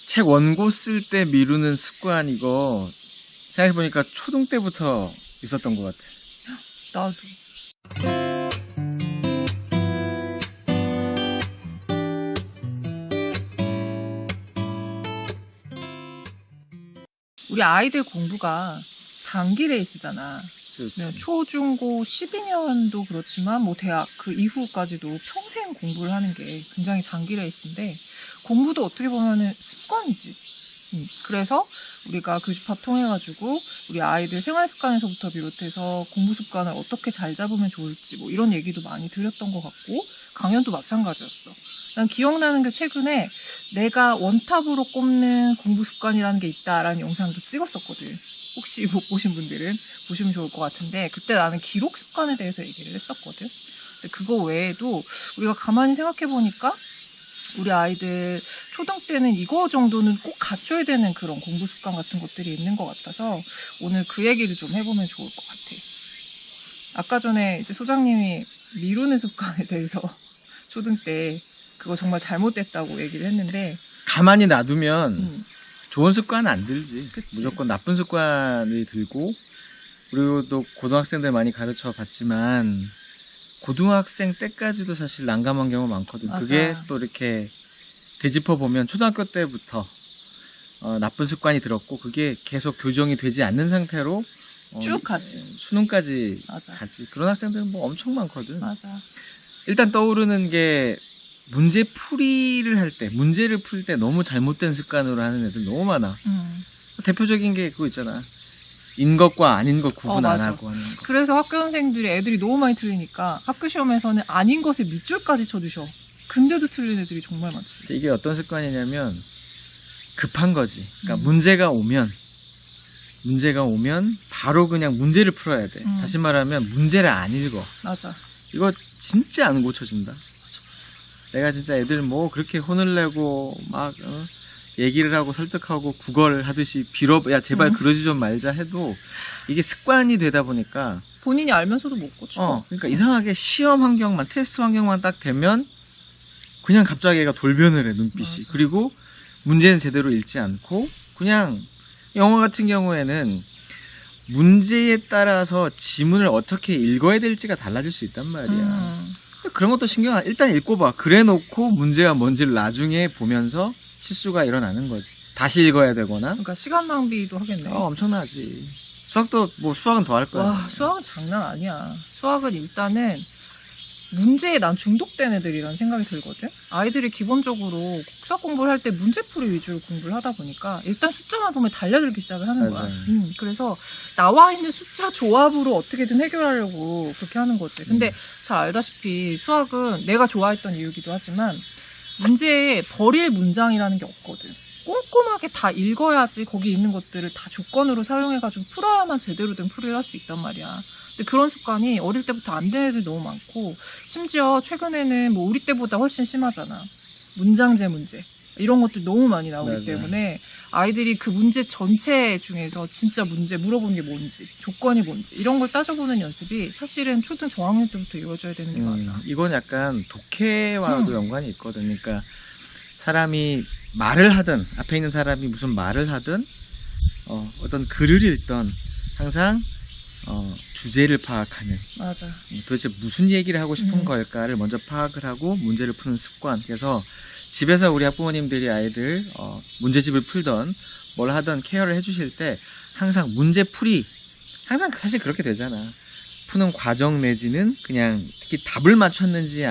책 원고 쓸 때 미루는 습관 이거 생각해보니까 초등 때부터 있었던 것 같아. 나도. 우리 아이들 공부가 장기 레이스잖아. 그렇지. 초중고 12년도 그렇지만 뭐 대학 그 이후까지도 평생 공부를 하는 게 굉장히 장기 레이스인데 공부도 어떻게 보면은 습관이지. 그래서 우리가 교집합 통해가지고 우리 아이들 생활 습관에서부터 비롯해서 공부 습관을 어떻게 잘 잡으면 좋을지 뭐 이런 얘기도 많이 드렸던 것 같고 강연도 마찬가지였어. 난 기억나는 게 최근에 내가 원탑으로 꼽는 공부 습관이라는 게 있다라는 영상도 찍었었거든. 혹시 못 보신 분들은 보시면 좋을 것 같은데 그때 나는 기록 습관에 대해서 얘기를 했었거든. 근데 그거 외에도 우리가 가만히 생각해보니까 우리 아이들 초등 때는 이거 정도는 꼭 갖춰야 되는 그런 공부 습관 같은 것들이 있는 것 같아서 오늘 그 얘기를 좀 해보면 좋을 것 같아. 아까 전에 이제 소장님이 미루는 습관에 대해서 초등 때 그거 정말 잘못됐다고 얘기를 했는데 가만히 놔두면 좋은 습관은 안 들지. 그치. 무조건 나쁜 습관이 들고, 그리고 또 고등학생들 많이 가르쳐 봤지만 고등학생 때까지도 사실 난감한 경우 많거든. 맞아. 그게 또 이렇게 되짚어 보면 초등학교 때부터 나쁜 습관이 들었고 그게 계속 교정이 되지 않는 상태로 쭉 가지. 수능까지 맞아. 가지. 그런 학생들은 뭐 엄청 많거든. 맞아. 일단 떠오르는 게 문제 풀이를 할 때, 문제를 풀 때 너무 잘못된 습관으로 하는 애들 너무 많아. 대표적인 게 그거 있잖아. 인 것과 아닌 것 구분 안 맞아. 하고 하는 거. 그래서 학교 선생님들이 애들이 너무 많이 틀리니까 학교 시험에서는 아닌 것에 밑줄까지 쳐주셔. 근데도 틀린 애들이 정말 많지. 이게 어떤 습관이냐면 급한 거지. 그러니까 문제가 오면 바로 그냥 문제를 풀어야 돼. 다시 말하면 문제를 안 읽어. 맞아. 이거 진짜 안 고쳐진다. 내가 진짜 애들 뭐 그렇게 혼을 내고 막 얘기를 하고 설득하고 구걸 하듯이 빌어 야 제발 그러지 좀 말자 해도 이게 습관이 되다 보니까 본인이 알면서도 못 고쳐. 그러니까 이상하게 시험 환경만 테스트 환경만 딱 되면 그냥 갑자기 애가 돌변을 해 눈빛이. 맞아. 그리고 문제는 제대로 읽지 않고 그냥 영어 같은 경우에는 문제에 따라서 지문을 어떻게 읽어야 될지가 달라질 수 있단 말이야. 그런 것도 신경 안 일단 읽고 봐. 그래 놓고 문제가 뭔지를 나중에 보면서 실수가 일어나는 거지. 다시 읽어야 되거나. 그러니까 시간 낭비도 하겠네. 엄청나지. 수학도 뭐 수학은 더 할 거야. 와, 수학은 장난 아니야. 수학은 일단은 문제에 난 중독된 애들이라는 생각이 들거든. 아이들이 기본적으로 수학 공부를 할 때 문제풀이 위주로 공부를 하다 보니까 일단 숫자만 보면 달려들기 시작을 하는 거야. 그래서 나와 있는 숫자 조합으로 어떻게든 해결하려고 그렇게 하는 거지. 근데 잘 알다시피 수학은 내가 좋아했던 이유기도 하지만 문제에 버릴 문장이라는 게 없거든. 꼼꼼하게 다 읽어야지 거기 있는 것들을 다 조건으로 사용해가지고 풀어야만 제대로 된 풀이를 할 수 있단 말이야. 근데 그런 습관이 어릴 때부터 안 되는 애들 너무 많고 심지어 최근에는 뭐 우리 때보다 훨씬 심하잖아. 문장제 문제 이런 것들 너무 많이 나오기 맞아. 때문에 아이들이 그 문제 전체 중에서 진짜 문제 물어보는 게 뭔지 조건이 뭔지 이런 걸 따져보는 연습이 사실은 초등 저학년 때부터 이루어져야 되는 게 맞아. 이건 약간 독해와도 연관이 있거든. 그러니까 사람이 말을 하든 앞에 있는 사람이 무슨 말을 하든 어떤 글을 읽던 항상 주제를 파악하는. 맞아. 도대체 무슨 얘기를 하고 싶은 걸까를 먼저 파악을 하고 문제를 푸는 습관. 그래서 집에서 우리 학부모님들이 아이들 문제집을 풀던 뭘 하던 케어를 해주실 때 항상 문제풀이 항상 사실 그렇게 되잖아. 푸는 과정 내지는 그냥 특히 답을 맞췄는지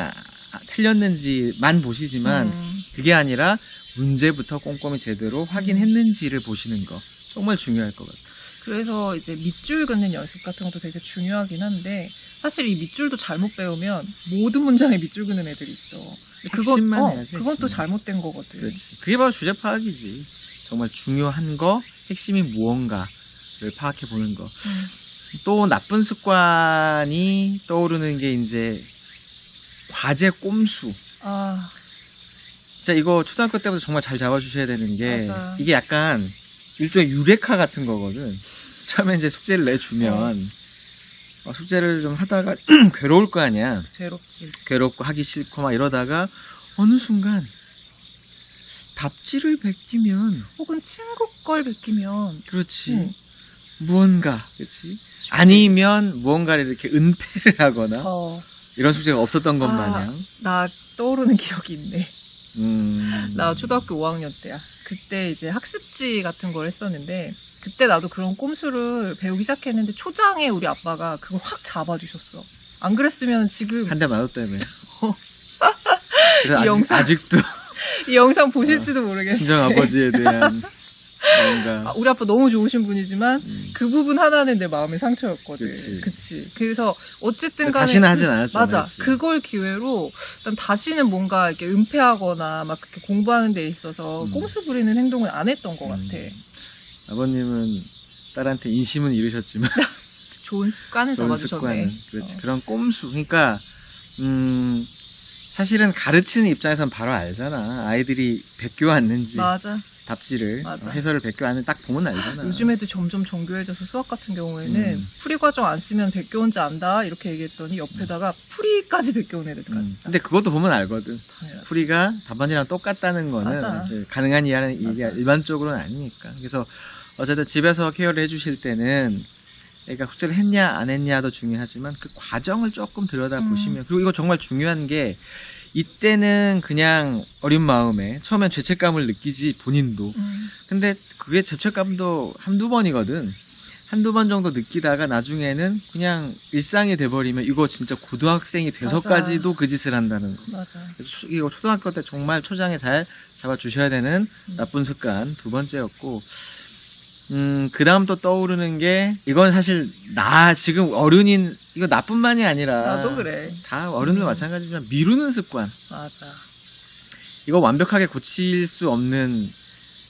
틀렸는지만 보시지만 그게 아니라 문제부터 꼼꼼히 제대로 확인했는지를 보시는 거 정말 중요할 것 같아요. 그래서 이제 밑줄 긋는 연습 같은 것도 되게 중요하긴 한데 사실 이 밑줄도 잘못 배우면 모든 문장에 밑줄 긋는 애들이 있어. 핵심만 해야지, 그건 또 핵심. 잘못된 거거든. 그렇지. 그게 바로 주제 파악이지. 정말 중요한 거, 핵심이 무언가를 파악해 보는 거. 또 나쁜 습관이 떠오르는 게 이제 과제 꼼수. 진짜 이거 초등학교 때부터 정말 잘 잡아주셔야 되는 게 맞아. 이게 약간 일종의 유레카 같은 거거든. 처음에 이제 숙제를 내주면 숙제를 좀 하다가 괴로울 거 아니야. 괴롭지. 괴롭고 하기 싫고 막 이러다가 어느 순간 답지를 베끼면 혹은 친구 걸 베끼면 그렇지. 응. 무언가, 그렇지. 아니면 무언가를 이렇게 은폐를 하거나 이런 숙제가 없었던 것 마냥. 나 떠오르는 기억이 있네. 음. 나 초등학교 5학년 때야. 그때 이제 학습지 같은 걸 했었는데 그때 나도 그런 꼼수를 배우기 시작했는데 초장에 우리 아빠가 그걸 확 잡아주셨어. 안 그랬으면 지금 한 대 맞았다며. 어. 그래서 아직도 이 영상 보실지도 모르겠어요. 친정 아버지에 대한 뭔가. 우리 아빠 너무 좋으신 분이지만 그 부분 하나는 내 마음의 상처였거든. 그치. 그치. 그래서 어쨌든 간에 다시는 하진 않았잖아. 맞아. 그치. 그걸 기회로 일단 다시는 뭔가 이렇게 은폐하거나 막 그렇게 공부하는 데 있어서 꼼수 부리는 행동을 안 했던 것 같아. 아버님은 딸한테 인심은 잃으셨지만 좋은 습관을 좋은 잡아주셨네. 습관은 그렇지. 그런 꼼수. 그러니까 사실은 가르치는 입장에선 바로 알잖아. 아이들이 베껴왔는지 맞아. 답지를 맞아. 해설을 베껴왔는지 딱 보면 알잖아. 요즘 애들 점점 정교해져서 수학 같은 경우에는 풀이 과정 안 쓰면 베껴온지 안다 이렇게 얘기했더니 옆에다가 풀이까지 베껴온 애들까지. 근데 그것도 보면 알거든. 당연하지. 풀이가 답안지랑 똑같다는 거는 맞아. 가능한 이하는 이게 맞아. 일반적으로는 아니니까. 그래서 어쨌든 집에서 케어를 해주실 때는 애가 숙제를 했냐 안 했냐도 중요하지만 그 과정을 조금 들여다보시면 그리고 이거 정말 중요한 게 이때는 그냥 어린 마음에 처음엔 죄책감을 느끼지 본인도. 근데 그게 죄책감도 한두 번이거든. 한두 번 정도 느끼다가 나중에는 그냥 일상이 돼버리면 이거 진짜 고등학생이 돼서까지도 그 짓을 한다는 거. 맞아. 그래서 이거 초등학교 때 정말 초장에 잘 잡아주셔야 되는 나쁜 습관 두 번째였고, 그 다음 또 떠오르는 게, 이건 사실 나 지금 어른인, 이거 나뿐만이 아니라 나도 그래. 다 어른도 마찬가지지만 미루는 습관. 맞아. 이거 완벽하게 고칠 수 없는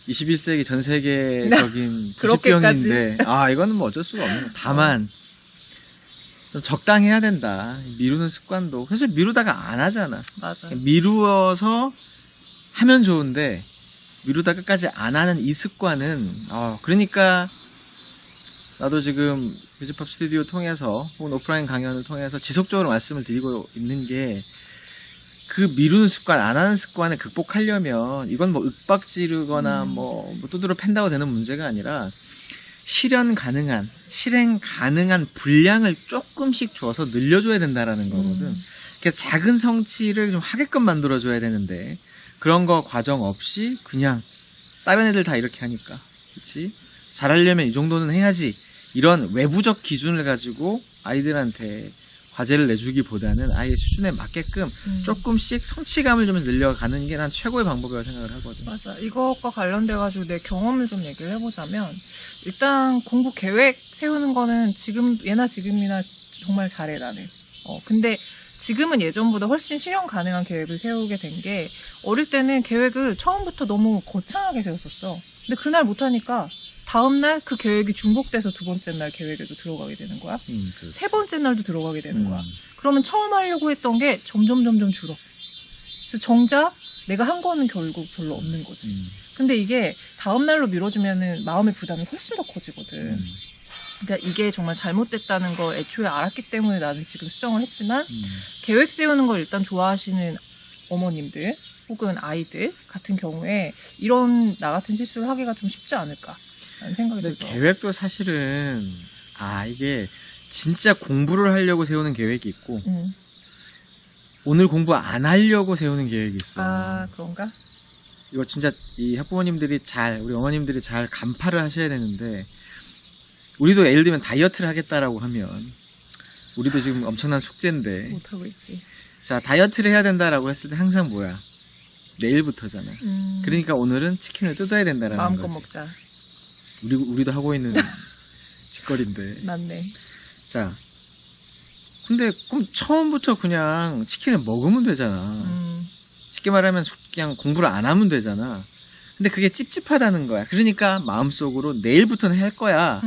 21세기 전 세계적인 그렇게까지. 기질병인데, 이거는 뭐 어쩔 수가 없는 거. 다만 좀 적당히 해야 된다. 미루는 습관도 사실 미루다가 안 하잖아. 맞아. 미루어서 하면 좋은데 미루다 끝까지 안 하는 이 습관은 그러니까 나도 지금 뮤직팝 스튜디오 통해서 혹은 오프라인 강연을 통해서 지속적으로 말씀을 드리고 있는 게, 그 미루는 습관, 안 하는 습관을 극복하려면 이건 뭐 윽박지르거나 뭐 두드러 팬다고 되는 문제가 아니라 실행 가능한 분량을 조금씩 줘서 늘려줘야 된다라는 거거든. 그래서 작은 성취를 좀 하게끔 만들어줘야 되는데 그런 거 과정 없이 그냥 다른 애들 다 이렇게 하니까, 그치? 잘하려면 이 정도는 해야지, 이런 외부적 기준을 가지고 아이들한테 과제를 내주기보다는 아이의 수준에 맞게끔 조금씩 성취감을 좀 늘려가는 게 난 최고의 방법이라고 생각을 하거든. 맞아. 이것과 관련돼가지고 내 경험을 좀 얘기를 해보자면, 일단 공부 계획 세우는 거는 예나 지금이나 정말 잘해, 나는. 근데 지금은 예전보다 훨씬 실현 가능한 계획을 세우게 된 게, 어릴 때는 계획을 처음부터 너무 거창하게 세웠었어. 근데 그날 못하니까 다음날 그 계획이 중복돼서 두 번째 날 계획에도 들어가게 되는 거야. 세 번째 날도 들어가게 되는 거야. 그러면 처음 하려고 했던 게 점점 줄어. 그래서 정작 내가 한 거는 결국 별로 없는 거지. 근데 이게 다음 날로 미뤄지면은 마음의 부담이 훨씬 더 커지거든. 그러니까 이게 정말 잘못됐다는 걸 애초에 알았기 때문에 나는 지금 수정을 했지만, 계획 세우는 걸 일단 좋아하시는 어머님들 혹은 아이들 같은 경우에 이런 나 같은 실수를 하기가 좀 쉽지 않을까 라는 생각이 근데 들어요. 계획도 사실은 이게 진짜 공부를 하려고 세우는 계획이 있고 오늘 공부 안 하려고 세우는 계획이 있어. 그런가? 이거 진짜 이 학부모님들이 우리 어머님들이 잘 간파를 하셔야 되는데, 우리도 예를 들면 다이어트를 하겠다라고 하면 우리도 지금 엄청난 숙제인데, 못하고 있지. 자, 다이어트를 해야 된다라고 했을 때 항상 뭐야? 내일부터잖아. 그러니까 오늘은 치킨을 뜯어야 된다라는 마음껏 거지. 먹자. 우리도 하고 있는 짓거리인데. 맞네. 자, 근데 그럼 처음부터 그냥 치킨을 먹으면 되잖아. 쉽게 말하면 그냥 공부를 안 하면 되잖아. 근데 그게 찝찝하다는 거야. 그러니까 마음속으로 내일부터는 할 거야.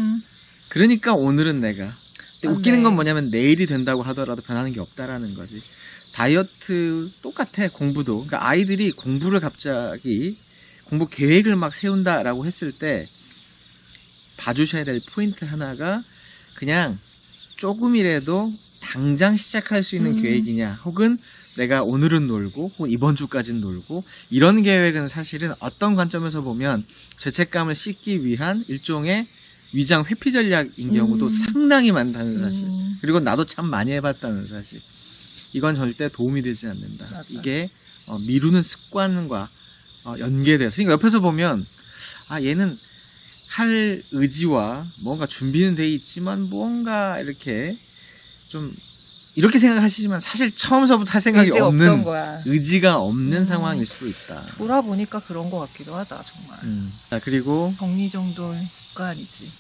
그러니까 오늘은 내가. 근데 웃기는 건 뭐냐면 내일이 된다고 하더라도 변하는 게 없다라는 거지. 다이어트 똑같아, 공부도. 그러니까 아이들이 공부를 갑자기 공부 계획을 막 세운다라고 했을 때 봐주셔야 될 포인트 하나가, 그냥 조금이라도 당장 시작할 수 있는 계획이냐, 혹은 내가 오늘은 놀고 혹은 이번 주까지는 놀고 이런 계획은 사실은 어떤 관점에서 보면 죄책감을 씻기 위한 일종의 위장 회피 전략인 경우도 상당히 많다는 사실. 그리고 나도 참 많이 해봤다는 사실. 이건 절대 도움이 되지 않는다. 맞아. 이게 미루는 습관과 연계돼서. 그러니까 옆에서 보면 얘는 할 의지와 뭔가 준비는 돼 있지만 뭔가 이렇게 좀 이렇게 생각하시지만 사실 처음서부터 할 생각이 의지가 없는 없던 거야. 의지가 없는 상황일 수도 있다. 돌아보니까 그런 것 같기도 하다 정말. 자, 그리고 정리정돈 습관이지.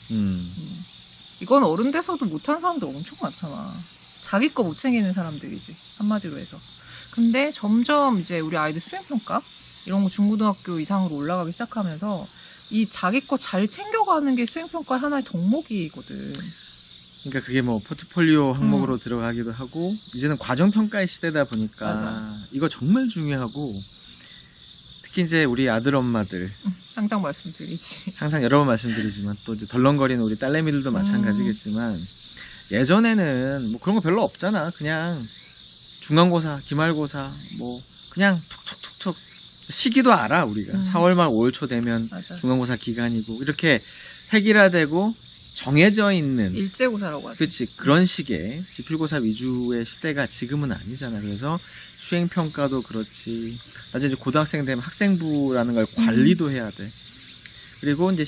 이건 어른 돼서도 못하는 사람들 엄청 많잖아. 자기 거 못 챙기는 사람들이지 한마디로 해서. 근데 점점 이제 우리 아이들 수행평가 이런 거 중고등학교 이상으로 올라가기 시작하면서 이 자기 거 잘 챙겨가는 게 수행평가 하나의 덕목이거든. 그러니까 그게 뭐 포트폴리오 항목으로 들어가기도 하고 이제는 과정평가의 시대다 보니까 맞아. 이거 정말 중요하고 특히 이제 우리 아들 엄마들 항상 말씀드리지. 항상 여러 번 말씀드리지만 또 이제 덜렁거리는 우리 딸내미들도 마찬가지겠지만 예전에는 뭐 그런 거 별로 없잖아. 그냥 중간고사, 기말고사 뭐 그냥 툭툭툭툭 시기도 알아 우리가. 4월 말 5월 초 되면 맞아. 중간고사 기간이고 이렇게 획일화되고 정해져 있는 일제고사라고 하죠. 그렇지 그런 식의 지필고사 위주의 시대가 지금은 아니잖아. 그래서 수행평가도 그렇지. 나중에 이제 고등학생 되면 학생부라는 걸 관리도 해야 돼. 그리고 이제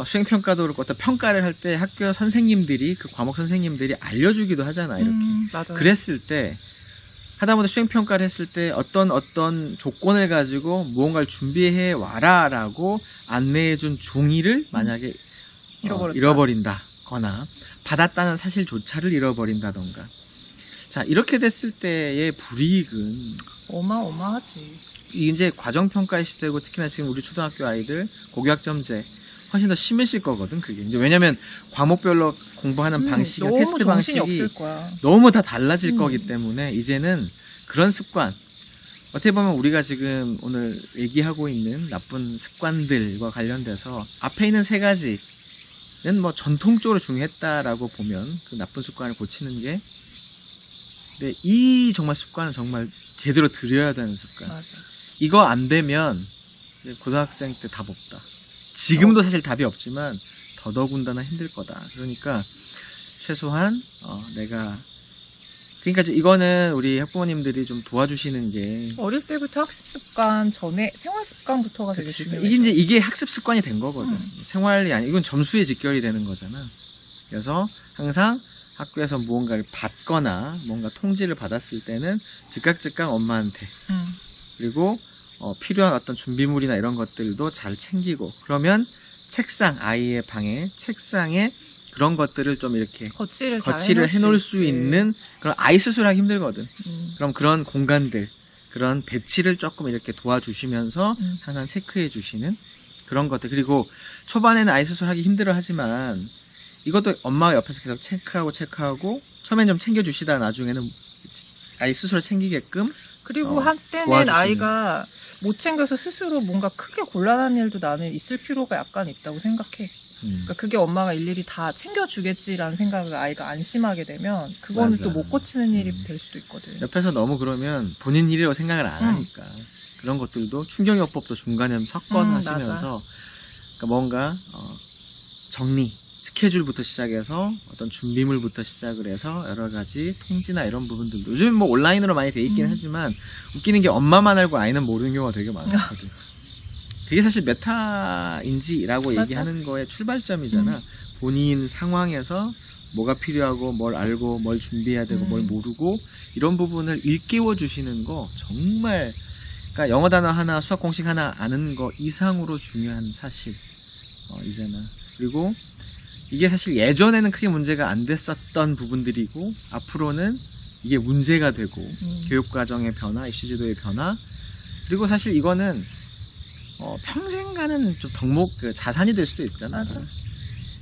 수행평가도 그렇고 어떤 평가를 할 때 학교 선생님들이 그 과목 선생님들이 알려주기도 하잖아. 이렇게. 맞아. 그랬을 때 하다못해 수행평가를 했을 때 어떤 조건을 가지고 무언가를 준비해 와라라고 안내해준 종이를 만약에 잃어버린다거나 받았다는 사실조차를 잃어버린다던가. 자, 이렇게 됐을 때의 불이익은 어마어마하지. 이제 과정평가의 시대고 특히나 지금 우리 초등학교 아이들 고교학점제 훨씬 더 심해질 거거든. 그게 이제 왜냐면 과목별로 공부하는 방식이 너무 테스트 정신이 방식이 없을 거야. 너무 다 달라질 거기 때문에 이제는 그런 습관 어떻게 보면 우리가 지금 오늘 얘기하고 있는 나쁜 습관들과 관련돼서 앞에 있는 세 가지는 뭐 전통적으로 중요했다라고 보면 그 나쁜 습관을 고치는 게 근데 이 정말 습관은 정말 제대로 들여야 되는 습관. 맞아. 이거 안 되면 이제 고등학생 때 답 없다. 지금도 사실 답이 없지만 더더군다나 힘들 거다. 그러니까 최소한 내가 그러니까 이거는 우리 학부모님들이 좀 도와주시는 게 어릴 때부터 학습 습관 전에 생활 습관부터가 되게 그치. 중요해. 이게 학습 습관이 된 거거든. 생활이 아니 이건 점수에 직결이 되는 거잖아. 그래서 항상 학교에서 무언가를 받거나 뭔가 통지를 받았을 때는 즉각 엄마한테 그리고 필요한 어떤 준비물이나 이런 것들도 잘 챙기고 그러면 아이의 방에 책상에 그런 것들을 좀 이렇게 거치를 해놓을 수 있는 그런 아이 스스로 하기 힘들거든. 그럼 그런 공간들 그런 배치를 조금 이렇게 도와주시면서 항상 체크해 주시는 그런 것들. 그리고 초반에는 아이 스스로 하기 힘들어 하지만 이것도 엄마가 옆에서 계속 체크하고 처음엔 좀 챙겨주시다 나중에는 아이 스스로 챙기게끔 그리고 한때는 도와주시는. 아이가 못 챙겨서 스스로 뭔가 크게 곤란한 일도 나는 있을 필요가 약간 있다고 생각해. 그러니까 그게 엄마가 일일이 다 챙겨주겠지라는 생각을 아이가 안심하게 되면 그거는 맞아. 또 못 고치는 일이 될 수도 있거든. 옆에서 너무 그러면 본인 일이라고 생각을 안 하니까 그런 것들도 충격요법도 중간에 섞어서 하시면서 그러니까 뭔가 정리 스케줄부터 시작해서 어떤 준비물부터 시작을 해서 여러 가지 통지나 이런 부분들도 요즘 뭐 온라인으로 많이 돼 있긴 하지만 웃기는 게 엄마만 알고 아이는 모르는 경우가 되게 많거든. 그게 사실 메타인지라고 맞아. 얘기하는 거의 출발점이잖아. 본인 상황에서 뭐가 필요하고 뭘 알고 뭘 준비해야 되고 뭘 모르고 이런 부분을 일깨워 주시는 거 정말 그러니까 영어 단어 하나 수학 공식 하나 아는 거 이상으로 중요한 사실 이제는. 그리고 이게 사실 예전에는 크게 문제가 안 됐었던 부분들이고 앞으로는 이게 문제가 되고 교육과정의 변화, 입시제도의 변화 그리고 사실 이거는 평생 가는 좀 덕목 자산이 될 수도 있잖아. 맞아.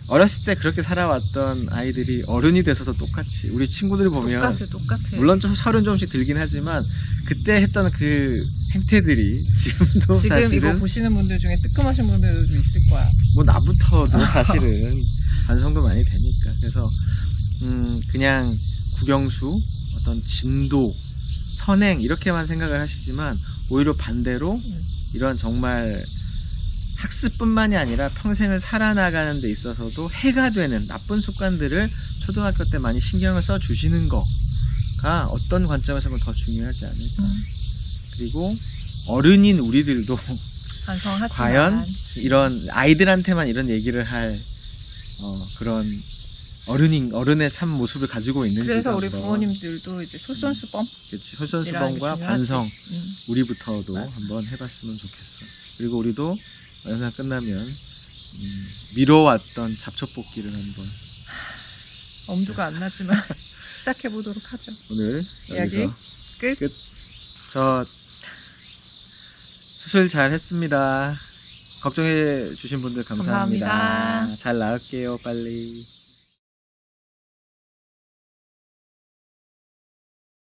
어렸을 때 그렇게 살아왔던 아이들이 어른이 돼서도 똑같이 우리 친구들 보면 똑같아. 물론 좀 서른 조금씩 들긴 하지만 그때 했던 그 행태들이 지금도 지금 사실은 이거 보시는 분들 중에 뜨끔하신 분들도 좀 있을 거야. 뭐 나부터도 사실은 반성도 많이 되니까 그래서 그냥 국영수 어떤 진도 선행 이렇게만 생각을 하시지만 오히려 반대로 이런 정말 학습뿐만이 아니라 평생을 살아나가는 데 있어서도 해가 되는 나쁜 습관들을 초등학교 때 많이 신경을 써 주시는 거가 어떤 관점에서는 더 중요하지 않을까. 그리고 어른인 우리들도 반성하지만 과연 이런 아이들한테만 이런 얘기를 할 그런 어른의 참 모습을 가지고 있는지. 그래서 우리 부모님들도 이제 솔선수범 그치, 솔선수범과 반성 우리부터도 한번 해봤으면 좋겠어. 그리고 우리도 영상 끝나면 미뤄왔던 잡초뽑기를 한번 엄두가 안 나지만 시작해 보도록 하죠. 오늘 이야기 여기서 끝. 저 수술 잘 했습니다. 걱정해 주신 분들 감사합니다. 감사합니다. 잘 나을게요, 빨리.